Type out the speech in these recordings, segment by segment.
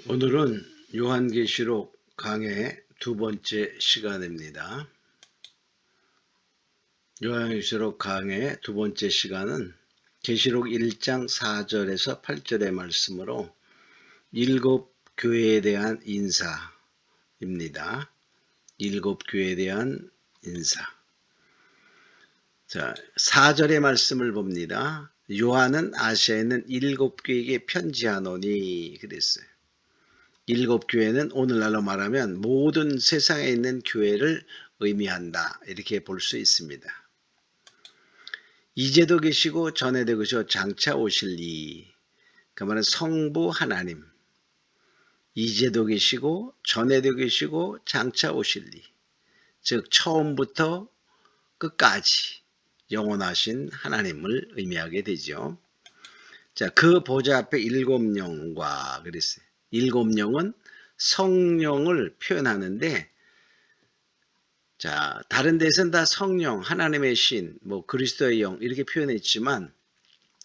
오늘은 요한계시록 강의 두 번째 시간입니다. 요한계시록 강의 두 번째 시간은 계시록 1장 4절에서 8절의 말씀으로 일곱 교회에 대한 인사입니다. 일곱 교회에 대한 인사. 자, 4절의 말씀을 봅니다. 요한은 아시아에 있는 일곱 교회에게 편지하노니 그랬어요. 일곱 교회는 오늘날로 말하면 모든 세상에 있는 교회를 의미한다. 이렇게 볼 수 있습니다. 이제도 계시고 전에도 계시고 장차 오실 이. 그 말은 성부 하나님. 이제도 계시고 전에도 계시고 장차 오실 이. 즉 처음부터 끝까지 영원하신 하나님을 의미하게 되죠. 자, 그 보좌 앞에 일곱 영과 그랬어요. 일곱 영은 성령을 표현하는데, 자, 다른 데서는 다 성령, 하나님의 신, 그리스도의 영 이렇게 표현했지만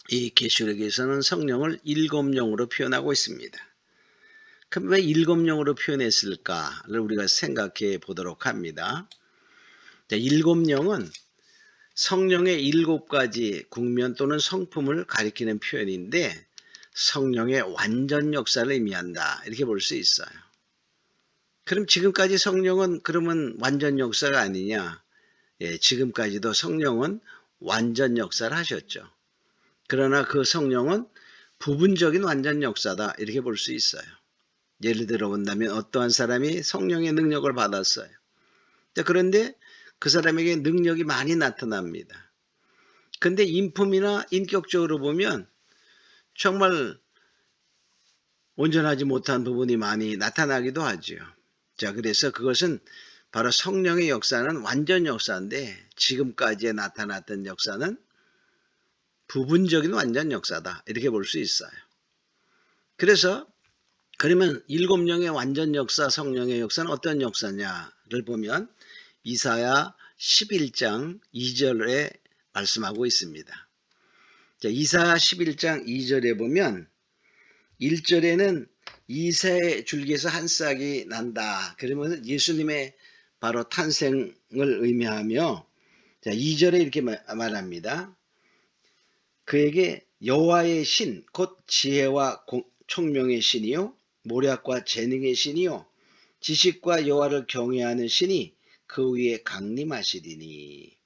이 계시록에서는 성령을 일곱 영으로 표현하고 있습니다. 그럼 왜 일곱 영으로 표현했을까를 우리가 생각해 보도록 합니다. 자, 일곱 영은 성령의 일곱 가지 국면 또는 성품을 가리키는 표현인데 성령의 완전 역사를 의미한다. 이렇게 볼 수 있어요. 그럼 지금까지 성령은 그러면 완전 역사가 아니냐? 예, 지금까지도 성령은 완전 역사를 하셨죠. 그러나 그 성령은 부분적인 완전 역사다. 이렇게 볼 수 있어요. 예를 들어 본다면 어떠한 사람이 성령의 능력을 받았어요. 그런데 그 사람에게 능력이 많이 나타납니다. 근데 인품이나 인격적으로 보면 정말 온전하지 못한 부분이 많이 나타나기도 하죠. 자, 그래서 그것은 바로 성령의 역사는 완전 역사인데 지금까지 나타났던 역사는 부분적인 완전 역사다. 이렇게 볼 수 있어요. 그래서 그러면 일곱 영의 완전 역사, 성령의 역사는 어떤 역사냐를 보면 이사야 11장 2절에 말씀하고 있습니다. 자, 이사야 11장 2절에 보면 1절에는 이새 줄기에서 한 싹이 난다. 그러면 예수님의 바로 탄생을 의미하며, 자, 2절에 이렇게 말합니다. 그에게 여호와의 신, 곧 지혜와 총명의 신이요 모략과 재능의 신이요 지식과 여호와를 경외하는 신이 그 위에 강림하시리니.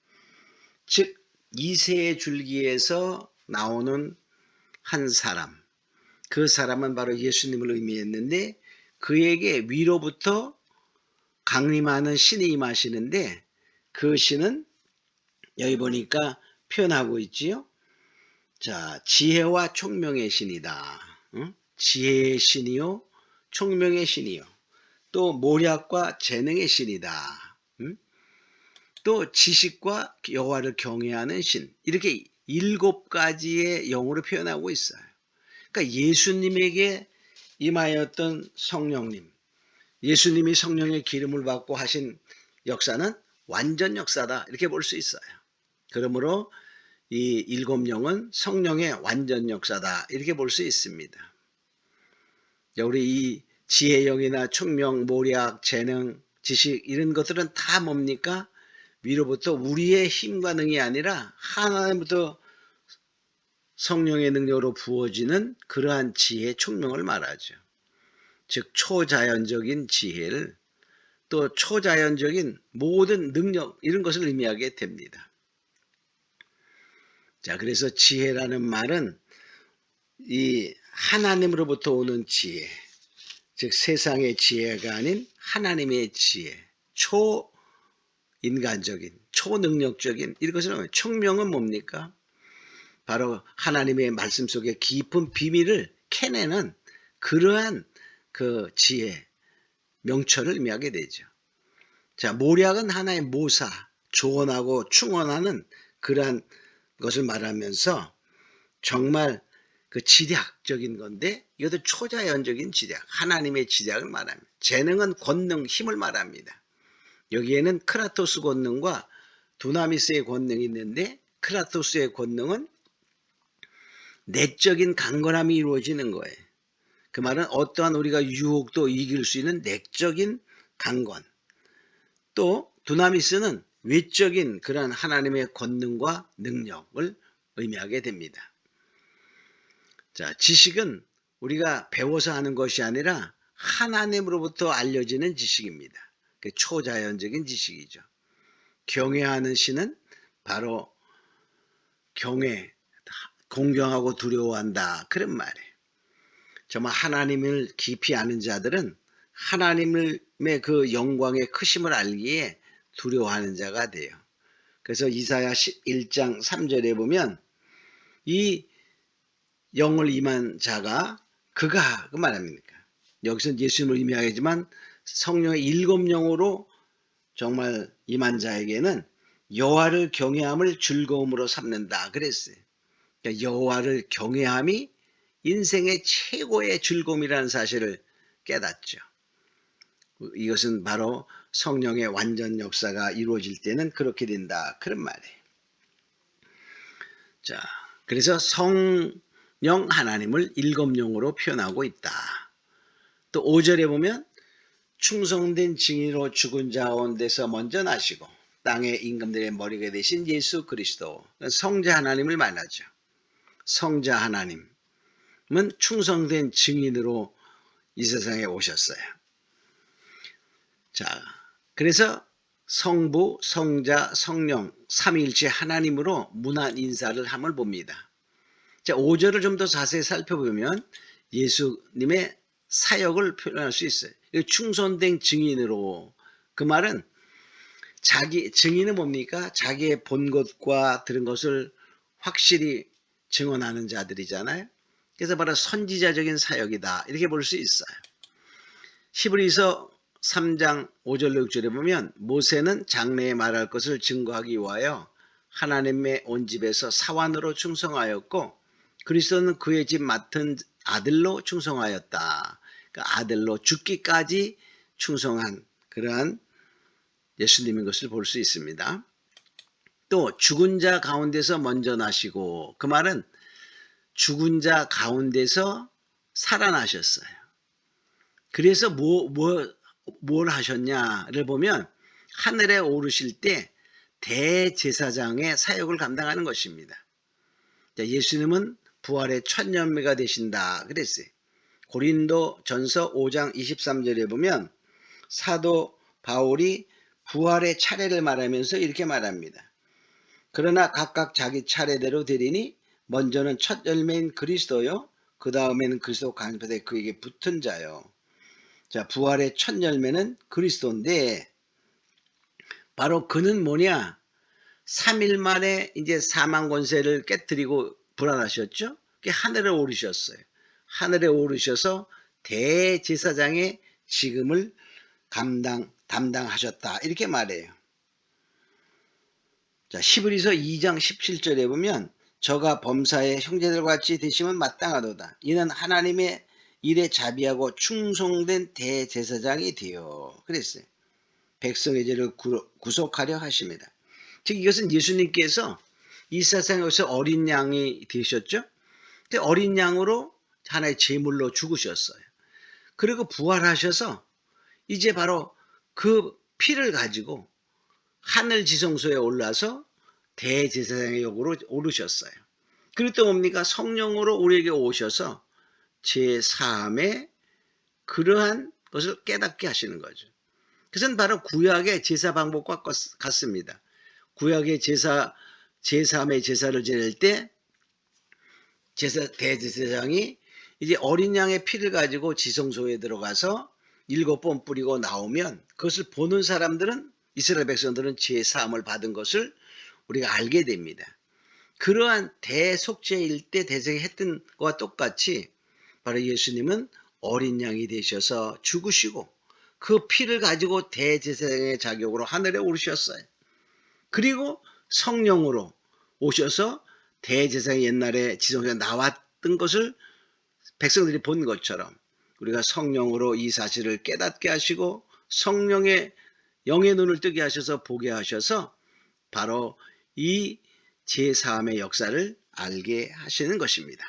즉 이새의 줄기에서 나오는 한 사람, 그 사람은 바로 예수님을 의미했는데 그에게 위로부터 강림하는 신이 임하시는데 그 신은 여기 보니까 표현하고 있지요. 자, 지혜와 총명의 신이다. 응? 지혜의 신이요 총명의 신이요 또 모략과 재능의 신이다. 응? 또 지식과 여호와를 경외하는 신. 이렇게 일곱 가지의 영으로 표현하고 있어요. 그러니까 예수님에게 임하였던 성령님, 예수님이 성령의 기름을 받고 하신 역사는 완전 역사다. 이렇게 볼 수 있어요. 그러므로 이 일곱 영은 성령의 완전 역사다. 이렇게 볼 수 있습니다. 우리 이 지혜의 영이나 총명, 모략, 재능, 지식 이런 것들은 다 뭡니까? 위로부터 우리의 힘과 능이 아니라 하나님부터 성령의 능력으로 부어지는 그러한 지혜, 총명을 말하죠. 즉 초자연적인 지혜를 또 초자연적인 모든 능력 이런 것을 의미하게 됩니다. 자, 그래서 지혜라는 말은 이 하나님으로부터 오는 지혜, 즉 세상의 지혜가 아닌 하나님의 지혜, 초인간적인, 초능력적인 이것을 총명은 뭡니까? 바로 하나님의 말씀 속에 깊은 비밀을 캐내는 그러한 그 지혜, 명철을 의미하게 되죠. 자, 모략은 하나의 모사, 조언하고 충언하는 그러한 것을 말하면서 정말 그 지략적인 건데 이것도 초자연적인 지략, 하나님의 지략을 말합니다. 재능은 권능, 힘을 말합니다. 여기에는 크라토스 권능과 두나미스의 권능이 있는데 크라토스의 권능은 내적인 강건함이 이루어지는 거예요. 그 말은 어떠한 우리가 유혹도 이길 수 있는 내적인 강건, 또 두나미스는 외적인 그러한 하나님의 권능과 능력을 의미하게 됩니다. 자, 지식은 우리가 배워서 하는 것이 아니라 하나님으로부터 알려지는 지식입니다. 그 초자연적인 지식이죠. 경외하는 신은 바로 공경하고 두려워한다, 그런 말이에요. 정말 하나님을 깊이 아는 자들은 하나님의 그 영광의 크심을 알기에 두려워하는 자가 돼요. 그래서 이사야 1장 3절에 보면 이 영을 임한 자가 그가 그 말합니까? 여기서 예수님을 의미하겠지만 성령의 7영으로 정말 임한 자에게는 여호와를 경외함을 즐거움으로 삼는다 그랬어요. 그러니까 여호와를 경외함이 인생의 최고의 즐거움이라는 사실을 깨닫죠. 이것은 바로 성령의 완전 역사가 이루어질 때는 그렇게 된다, 그런 말이에요. 자, 그래서 성령 하나님을 7영으로 표현하고 있다. 또 5절에 보면 충성된 증인으로 죽은 자 가운데서 먼저 나시고 땅의 임금들의 머리가 되신 예수 그리스도, 성자 하나님을 말하죠. 성자 하나님은 충성된 증인으로 이 세상에 오셨어요. 자, 그래서 성부, 성자, 성령, 삼위일체 하나님으로 문안 인사를 함을 봅니다. 자, 5절을 좀 더 자세히 살펴보면 예수님의 사역을 표현할 수 있어요. 충성된 증인으로, 그 말은 증인은 뭡니까? 자기의 본 것과 들은 것을 확실히 증언하는 자들이잖아요. 그래서 바로 선지자적인 사역이다, 이렇게 볼 수 있어요. 히브리서 3장 5절 6절에 보면 모세는 장래에 말할 것을 증거하기 위하여 하나님의 온 집에서 사환으로 충성하였고 그리스도는 그의 집 맡은 아들로 충성하였다. 그러니까 아들로 죽기까지 충성한 그러한 예수님인 것을 볼 수 있습니다. 또 죽은 자 가운데서 먼저 나시고, 그 말은 죽은 자 가운데서 살아나셨어요. 그래서 뭘 하셨냐를 보면 하늘에 오르실 때 대제사장의 사역을 감당하는 것입니다. 예수님은 부활의 첫 열매가 되신다 그랬어요. 고린도 전서 5장 23절에 보면 사도 바울이 부활의 차례를 말하면서 이렇게 말합니다. 그러나 각각 자기 차례대로 되리니 먼저는 첫 열매인 그리스도요, 그 다음에는 그리스도 간접에 그에게 붙은 자요. 자, 부활의 첫 열매는 그리스도인데 바로 그는 뭐냐? 3일 만에 이제 사망 권세를 깨뜨리고 부활하셨죠? 하늘에 오르셨어요. 하늘에 오르셔서 대제사장의 직임을 담당하셨다, 이렇게 말해요. 자, 히브리서 2장 17절에 보면 저가 범사의 형제들과 같이 되시면 마땅하도다. 이는 하나님의 일에 자비하고 충성된 대제사장이 되어 그랬어요. 백성의 죄를 구속하려 하십니다. 즉 이것은 예수님께서 이 세상에서 어린 양이 되셨죠. 근데 어린 양으로 하나의 제물로 죽으셨어요. 그리고 부활하셔서 이제 바로 그 피를 가지고 하늘 지성소에 올라서 대제사장의 역으로 오르셨어요. 그리고 또 뭡니까? 성령으로 우리에게 오셔서 제3의 그러한 것을 깨닫게 하시는 거죠. 그것은 바로 구약의 제사 방법과 같습니다. 구약의 제3의 제사를 지낼 때 대제사장이 이제 어린 양의 피를 가지고 지성소에 들어가서 7번 뿌리고 나오면 그것을 보는 사람들은, 이스라엘 백성들은 제3을 받은 것을 우리가 알게 됩니다. 그러한 대속죄일 때 대제사장이 했던 것과 똑같이 바로 예수님은 어린 양이 되셔서 죽으시고 그 피를 가지고 대제사장의 자격으로 하늘에 오르셨어요. 그리고 성령으로 오셔서 대제사장이 옛날에 지성소에 나왔던 것을 백성들이 본 것처럼 우리가 성령으로 이 사실을 깨닫게 하시고 성령의 영의 눈을 뜨게 하셔서 보게 하셔서 바로 이 제3의 역사를 알게 하시는 것입니다.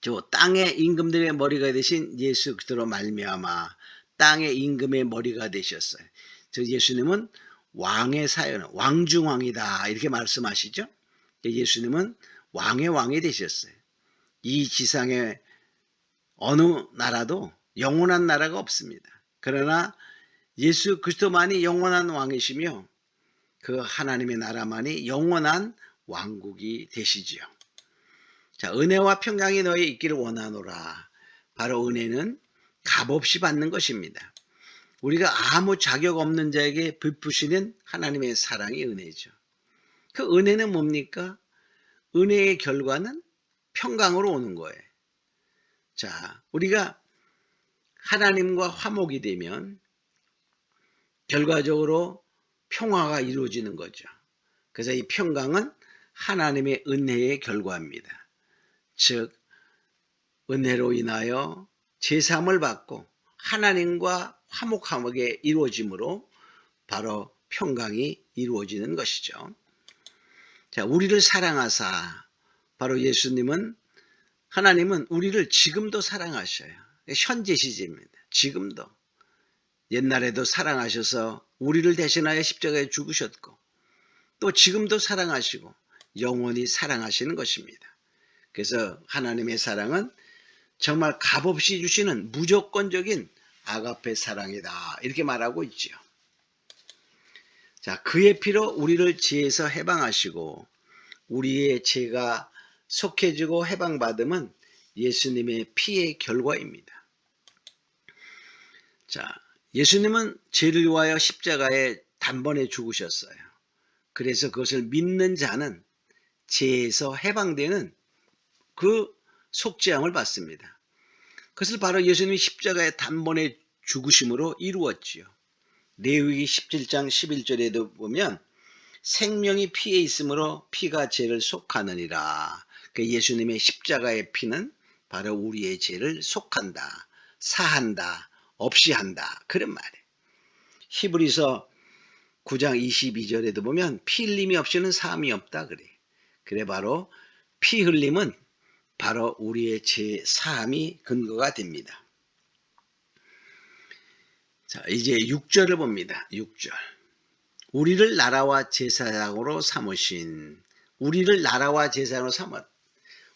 저 땅의 임금들의 머리가 되신 예수 그리스도로 말미암아 땅의 임금의 머리가 되셨어요. 저 예수님은 왕의 사연, 왕중왕이다 이렇게 말씀하시죠. 예수님은 왕의 왕이 되셨어요. 이 지상에 어느 나라도 영원한 나라가 없습니다. 그러나 예수 그리스도만이 영원한 왕이시며 그 하나님의 나라만이 영원한 왕국이 되시지요. 자, 은혜와 평강이 너희에 있기를 원하노라. 바로 은혜는 값없이 받는 것입니다. 우리가 아무 자격 없는 자에게 베푸시는 하나님의 사랑이 은혜죠. 그 은혜는 뭡니까? 은혜의 결과는 평강으로 오는 거예요. 자, 우리가 하나님과 화목이 되면 결과적으로 평화가 이루어지는 거죠. 그래서 이 평강은 하나님의 은혜의 결과입니다. 즉 은혜로 인하여 제사함을 받고 하나님과 화목하게 이루어짐으로 바로 평강이 이루어지는 것이죠. 자, 우리를 사랑하사 바로 예수님은 하나님은 우리를 지금도 사랑하셔요. 현재 시제입니다. 지금도. 옛날에도 사랑하셔서 우리를 대신하여 십자가에 죽으셨고 또 지금도 사랑하시고 영원히 사랑하시는 것입니다. 그래서 하나님의 사랑은 정말 값없이 주시는 무조건적인 아가페 사랑이다 이렇게 말하고 있지요. 자, 그의 피로 우리를 죄에서 해방하시고 우리의 죄가 속해지고 해방받음은 예수님의 피의 결과입니다. 자, 예수님은 죄를 위하여 십자가에 단번에 죽으셨어요. 그래서 그것을 믿는 자는 죄에서 해방되는 그 속죄함을 받습니다. 그것을 바로 예수님이 십자가에 단번에 죽으심으로 이루었지요. 레위기 17장 11절에도 보면 생명이 피에 있으므로 피가 죄를 속하느니라. 그 예수님의 십자가의 피는 바로 우리의 죄를 속한다, 사한다, 없이 한다 그런 말이에요. 히브리서 9장 22절에도 보면 피 흘림이 없이는 사함이 없다 그래. 그래 바로 피 흘림은 바로 우리의 죄 사함이 근거가 됩니다. 자, 이제 6절을 봅니다. 6절. 우리를 나라와 제사장으로 삼으신 우리를 나라와 제사장으로 삼았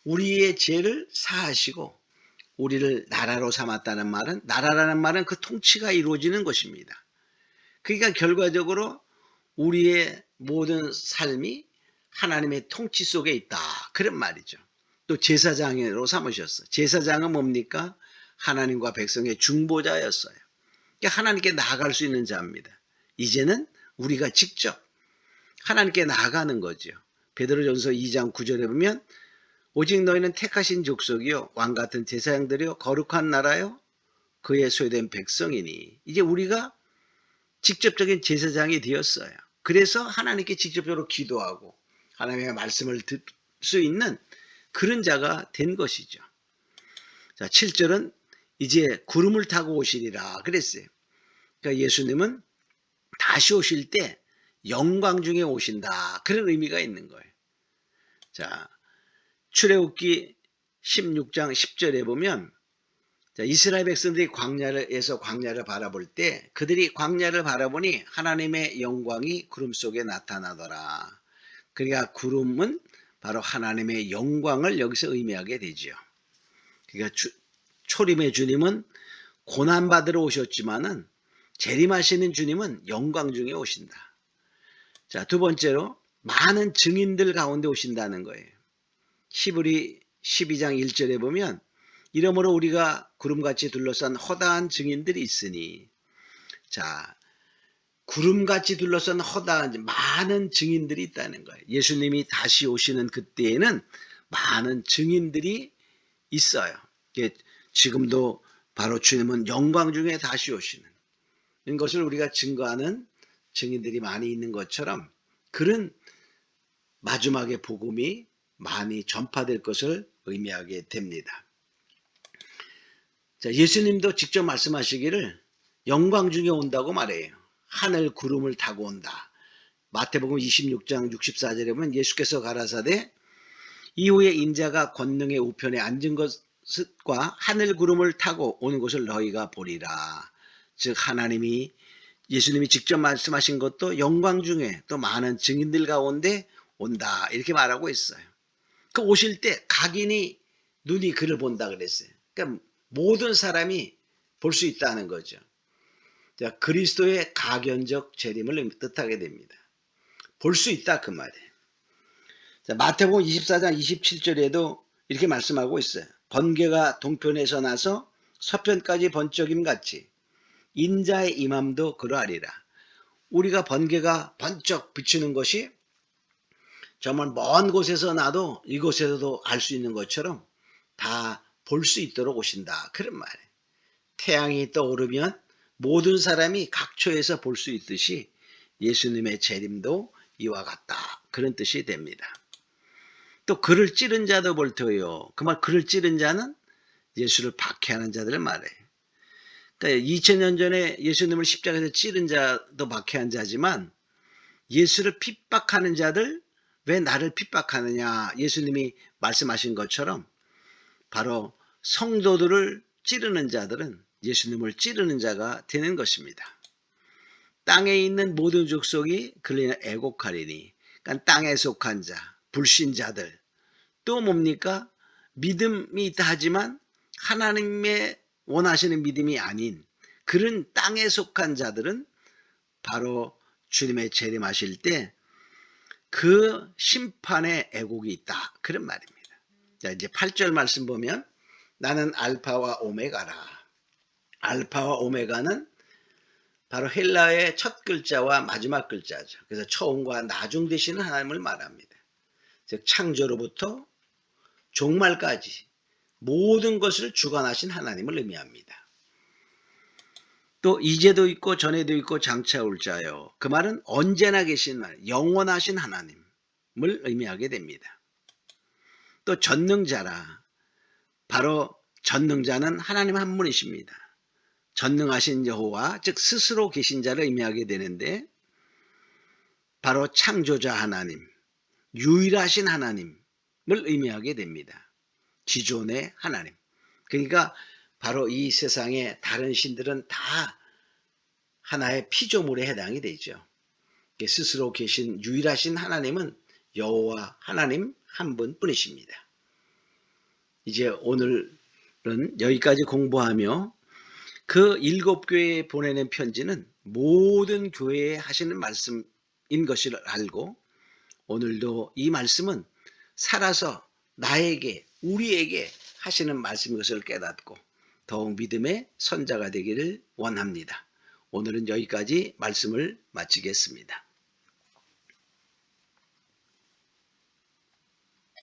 우리의 죄를 사하시고 우리를 나라로 삼았다는 말은 나라라는 말은 그 통치가 이루어지는 것입니다. 그러니까 결과적으로 우리의 모든 삶이 하나님의 통치 속에 있다 그런 말이죠. 또 제사장으로 삼으셨어요. 제사장은 뭡니까? 하나님과 백성의 중보자였어요. 그러니까 하나님께 나아갈 수 있는 자입니다. 이제는 우리가 직접 하나님께 나아가는 거죠. 베드로전서 2장 9절에 보면 오직 너희는 택하신 족속이요 왕같은 제사장들이요 거룩한 나라요 그의 소유된 백성이니 이제 우리가 직접적인 제사장이 되었어요. 그래서 하나님께 직접적으로 기도하고 하나님의 말씀을 들 수 있는 그런 자가 된 것이죠. 자, 7절은 이제 구름을 타고 오시리라 그랬어요. 그러니까 예수님은 다시 오실 때 영광 중에 오신다 그런 의미가 있는 거예요. 자, 출애굽기 16장 10절에 보면 자, 이스라엘 백성들이 광야에서 광야를 바라볼 때 그들이 광야를 바라보니 하나님의 영광이 구름 속에 나타나더라. 그러니까 구름은 바로 하나님의 영광을 여기서 의미하게 되지요. 그러니까 초림의 주님은 고난받으러 오셨지만은 재림하시는 주님은 영광 중에 오신다. 자, 두 번째로 많은 증인들 가운데 오신다는 거예요. 히브리 12장 1절에 보면 이러므로 우리가 구름같이 둘러싼 허다한 증인들이 있으니 자, 구름같이 둘러싼 허다한 많은 증인들이 있다는 거예요. 예수님이 다시 오시는 그때에는 많은 증인들이 있어요. 지금도 바로 주님은 영광 중에 다시 오시는 것을 우리가 증거하는 증인들이 많이 있는 것처럼 그런 마지막의 복음이 많이 전파될 것을 의미하게 됩니다. 자, 예수님도 직접 말씀하시기를 영광 중에 온다고 말해요. 하늘 구름을 타고 온다. 마태복음 26장 64절에 보면 예수께서 가라사대 이후에 인자가 권능의 우편에 앉은 것 것과 하늘 구름을 타고 오는 것을 너희가 보리라. 즉 하나님이 예수님이 직접 말씀하신 것도 영광 중에 또 많은 증인들 가운데 온다 이렇게 말하고 있어요. 그 오실 때 각인이 눈이 그를 본다 그랬어요. 그러니까 모든 사람이 볼 수 있다는 거죠. 자, 그리스도의 가견적 재림을 뜻하게 됩니다. 볼 수 있다 그 말이에요. 자, 마태복음 24장 27절에도 이렇게 말씀하고 있어요. 번개가 동편에서 나서 서편까지 번쩍임 같이 인자의 임함도 그러하리라. 우리가 번개가 번쩍 비추는 것이 정말 먼 곳에서 나도 이곳에서도 알 수 있는 것처럼 다 볼 수 있도록 오신다. 그런 말이에요. 태양이 떠오르면 모든 사람이 각처에서 볼 수 있듯이 예수님의 재림도 이와 같다. 그런 뜻이 됩니다. 또 그를 찌른 자도 볼 터요. 그 말 그를 찌른 자는 예수를 박해하는 자들을 말해요. 그러니까 2000년 전에 예수님을 십자가에서 찌른 자도 박해한 자지만 예수를 핍박하는 자들 왜 나를 핍박하느냐 예수님이 말씀하신 것처럼 바로 성도들을 찌르는 자들은 예수님을 찌르는 자가 되는 것입니다. 땅에 있는 모든 족속이 그를 애곡하리니 그러니까 땅에 속한 자, 불신자들 또 뭡니까? 믿음이 있다 하지만 하나님의 원하시는 믿음이 아닌 그런 땅에 속한 자들은 바로 주님의 재림하실 때 그 심판의 애곡이 있다. 그런 말입니다. 자, 이제 8절 말씀 보면 나는 알파와 오메가라. 알파와 오메가는 바로 헬라어의 첫 글자와 마지막 글자죠. 그래서 처음과 나중 되시는 하나님을 말합니다. 즉 창조로부터 종말까지 모든 것을 주관하신 하나님을 의미합니다. 또 이제도 있고 전에도 있고 장차 올 자요. 그 말은 언제나 계신 말, 영원하신 하나님을 의미하게 됩니다. 또 전능자라. 바로 전능자는 하나님 한 분이십니다. 전능하신 여호와, 즉 스스로 계신 자를 의미하게 되는데 바로 창조자 하나님, 유일하신 하나님을 의미하게 됩니다. 지존의 하나님. 그러니까 바로 이 세상의 다른 신들은 다 하나의 피조물에 해당이 되죠. 스스로 계신 유일하신 하나님은 여호와 하나님 한 분뿐이십니다. 이제 오늘은 여기까지 공부하며 그 7교회에 보내는 편지는 모든 교회에 하시는 말씀인 것을 알고 오늘도 이 말씀은 살아서 나에게 우리에게 하시는 말씀인 것을 깨닫고 더욱 믿음의 선자가 되기를 원합니다. 오늘은 여기까지 말씀을 마치겠습니다.